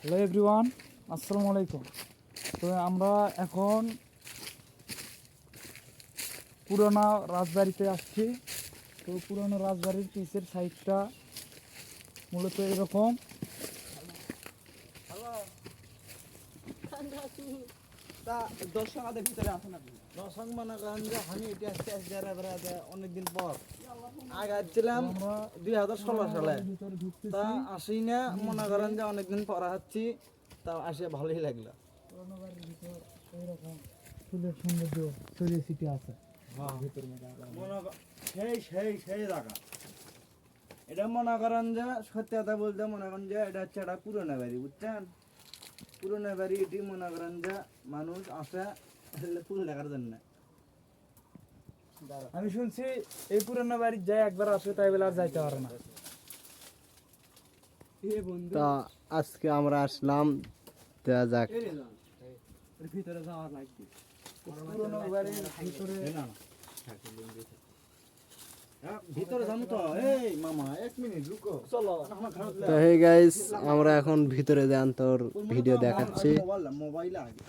Hello everyone, আসসালামু আলাইকুম। তো আমরা এখন পুরোনো রাজবাড়িতে আসছি। তো পুরোনো রাজবাড়ির পিছের সাইডটা মূলত এরকম। দর্শক আমাদের ভিতরে আসে না, দর্শক মনে করেন যে আমি এটি আসতে অনেকদিন পর আগে আসছিলাম আমরা 2016 সালে, ভিতরে ঢুকতেছি। তা আসি না মনে করেন যে অনেকদিন পর আসছি, তা আসে ভালোই লাগলো। পুরোনো বাড়ির ভিতর এইরকম ফুলের সৌন্দর্য ছড়িয়ে ছিটিয়ে আছে ভিতর মধ্যে। সেই জায়গা এটা মনে করেন যে সত্যি কথা বলতে মনে করেন যে এটা হচ্ছে একটা পুরোনো বাড়ি, বুঝছেন? পুরোনো বাড়ি এটি মনে করেন যে মানুষ আসে ফুল দেখার জন্য। আমি শুনছি এই পুরোনো বাড়ির যাই একবার আসে তাই বলে আর যাইতে পারে না। তা আজকে আমরা আসলাম, দেয়া যাক। ভিতরে যাওয়ার লাগবে পুরোনো বাড়ির ভিতরে ভিতরে যাবো তো। এই মামা 1 মিনিট রুকো, চলো। তো হে গাইস, আমরা এখন ভিতরে যান তোর ভিডিও দেখাচ্ছি। মোবাইল আগে